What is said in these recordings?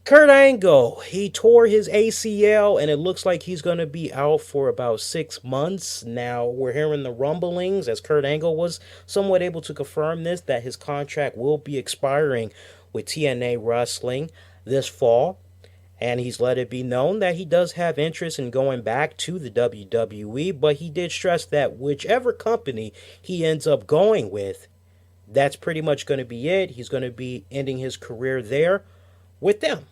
Kurt Angle, he tore his ACL and it looks like he's going to be out for about 6 months. Now, we're hearing the rumblings, as Kurt Angle was somewhat able to confirm this, that his contract will be expiring with TNA Wrestling this fall. And he's let it be known that he does have interest in going back to the WWE, but he did stress that whichever company he ends up going with, that's pretty much going to be it. He's going to be ending his career there with them.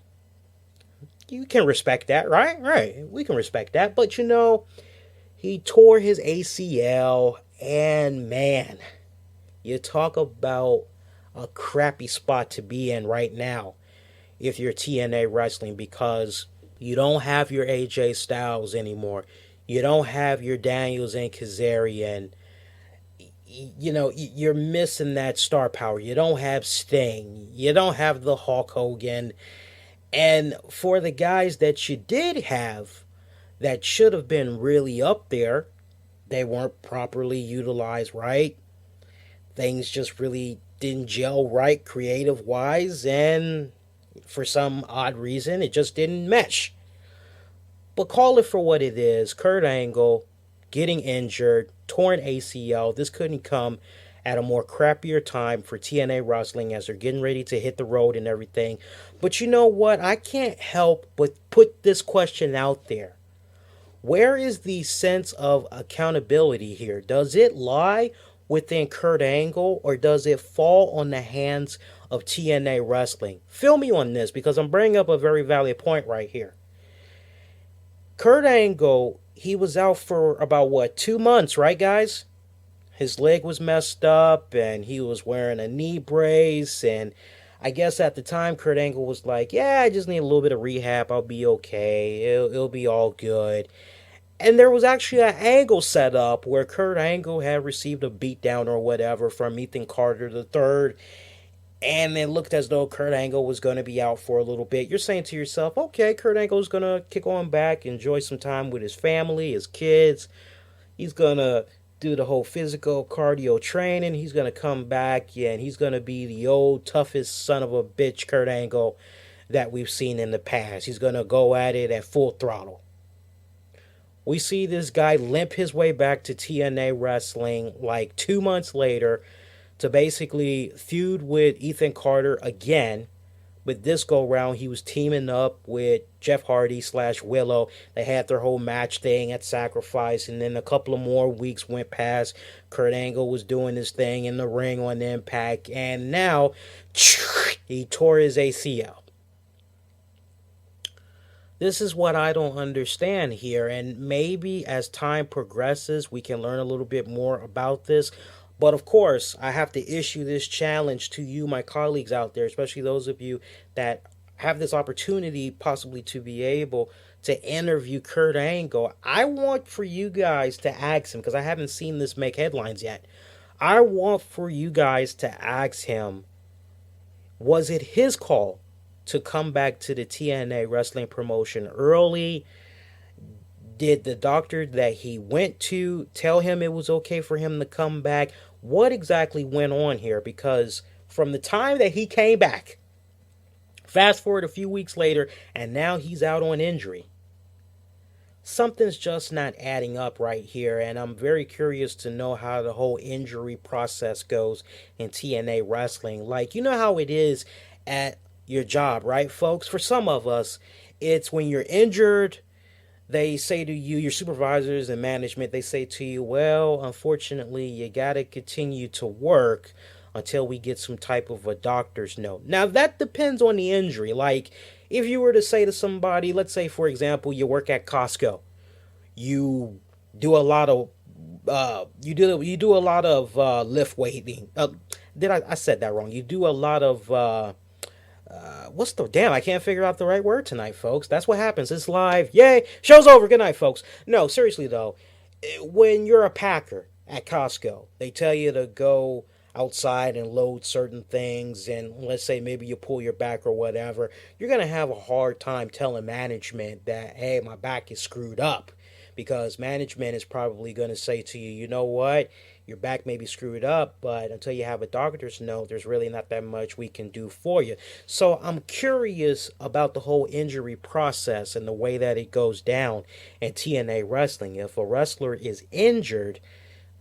You can respect that, right? Right. We can respect that. But he tore his ACL, and man, you talk about a crappy spot to be in right now if you're TNA Wrestling, because you don't have your AJ Styles anymore. You don't have your Daniels and Kazarian. You're missing that star power. You don't have Sting. You don't have the Hulk Hogan. And for the guys that you did have that should have been really up there, they weren't properly utilized right. Things just really didn't gel right creative wise, and for some odd reason it just didn't mesh. But call it for what it is. Kurt Angle getting injured, torn ACL. This couldn't come at a more crappier time for TNA Wrestling as they're getting ready to hit the road and everything. But you know what? I can't help but put this question out there. Where is the sense of accountability here? Does it lie within Kurt Angle, or does it fall on the hands of TNA Wrestling? Fill me on this, because I'm bringing up a very valid point right here. Kurt Angle, he was out for about 2 months, right, guys? His leg was messed up and he was wearing a knee brace, and I guess at the time Kurt Angle was like, yeah, I just need a little bit of rehab, I'll be okay, it'll be all good. And there was actually an angle set up where Kurt Angle had received a beatdown or whatever from Ethan Carter III, and it looked as though Kurt Angle was going to be out for a little bit. You're saying to yourself, okay, Kurt Angle's going to kick on back, enjoy some time with his family, his kids. He's going to do the whole physical cardio training. He's going to come back, and he's going to be the old toughest son of a bitch Kurt Angle that we've seen in the past. He's going to go at it at full throttle. We see this guy limp his way back to TNA Wrestling like 2 months later to basically feud with Ethan Carter again. But this go round, he was teaming up with Jeff Hardy / Willow. They had their whole match thing at Sacrifice, and then a couple of more weeks went past. Kurt Angle was doing his thing in the ring on Impact, and now he tore his ACL. This is what I don't understand here, and maybe as time progresses, we can learn a little bit more about this. But of course, I have to issue this challenge to you, my colleagues out there, especially those of you that have this opportunity possibly to be able to interview Kurt Angle. I want for you guys to ask him, because I haven't seen this make headlines yet. I want for you guys to ask him, was it his call to come back to the TNA wrestling promotion early? Did the doctor that he went to tell him it was okay for him to come back? What exactly went on here? Because from the time that he came back, fast forward a few weeks later, and now he's out on injury. Something's just not adding up right here, and I'm very curious to know how the whole injury process goes in TNA wrestling. Like, you know how it is at your job, right, folks? For some of us, it's when you're injured, they say to you, your supervisors and management, they say to you, well, unfortunately, you got to continue to work until we get some type of a doctor's note. Now, that depends on the injury. Like, if you were to say to somebody, let's say, for example, you work at Costco, you do a lot of lift weighting. I said that wrong? You do a lot of I can't figure out the right word tonight, folks. That's what happens. It's live. Yay. Show's over. Good night, folks. No, seriously, though. When you're a packer at Costco, they tell you to go outside and load certain things, and let's say maybe you pull your back or whatever. You're going to have a hard time telling management that, hey, my back is screwed up, because management is probably going to say to you, you know what? Your back may be screwed up, but until you have a doctor's note, there's really not that much we can do for you. So I'm curious about the whole injury process and the way that it goes down in TNA wrestling. If a wrestler is injured,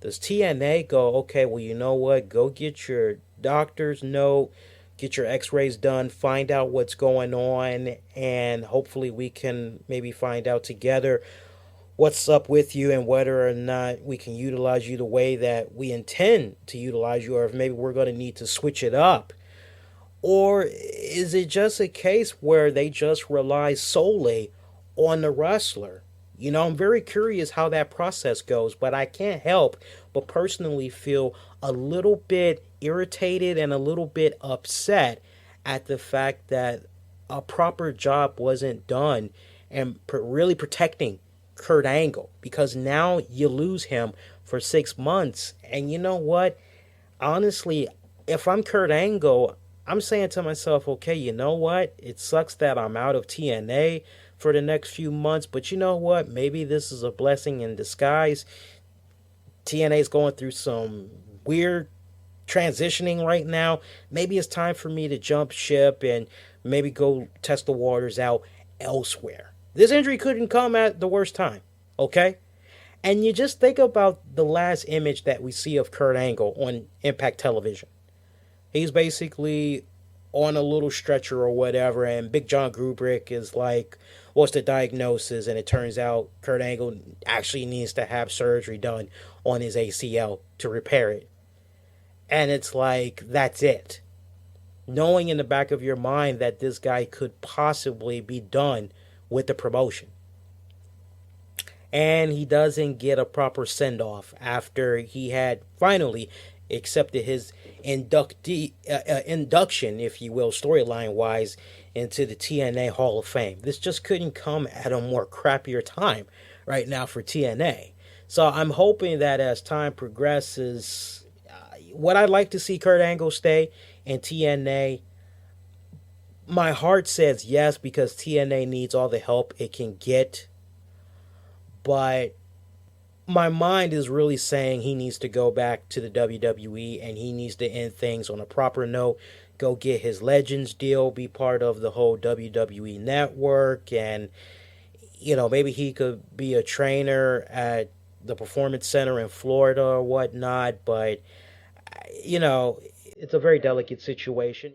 does TNA go, okay, well, you know what? Go get your doctor's note, get your x rays done, find out what's going on, and hopefully we can maybe find out together what's up with you and whether or not we can utilize you the way that we intend to utilize you, or if maybe we're going to need to switch it up? Or is it just a case where they just rely solely on the wrestler? I'm very curious how that process goes, but I can't help but personally feel a little bit irritated and a little bit upset at the fact that a proper job wasn't done and really protecting Kurt Angle, because now you lose him for 6 months. And you know what? Honestly, if I'm Kurt Angle, I'm saying to myself, okay, you know what? It sucks that I'm out of TNA for the next few months, but you know what? Maybe this is a blessing in disguise. TNA is going through some weird transitioning right now. Maybe it's time for me to jump ship and maybe go test the waters out elsewhere. This injury couldn't come at the worst time, okay? And you just think about the last image that we see of Kurt Angle on Impact Television. He's basically on a little stretcher or whatever, and Big John Grubrick is like, what's the diagnosis? And it turns out Kurt Angle actually needs to have surgery done on his ACL to repair it. And it's like, that's it. Knowing in the back of your mind that this guy could possibly be done with the promotion. And he doesn't get a proper send off after he had finally accepted his induction, if you will, storyline wise, into the TNA Hall of Fame. This just couldn't come at a more crappier time right now for TNA. So I'm hoping that as time progresses, what I'd like to see Kurt Angle stay in TNA. My heart says yes, because TNA needs all the help it can get. But my mind is really saying he needs to go back to the WWE and he needs to end things on a proper note. Go get his Legends deal, be part of the whole WWE network, and maybe he could be a trainer at the Performance Center in Florida or whatnot. But it's a very delicate situation.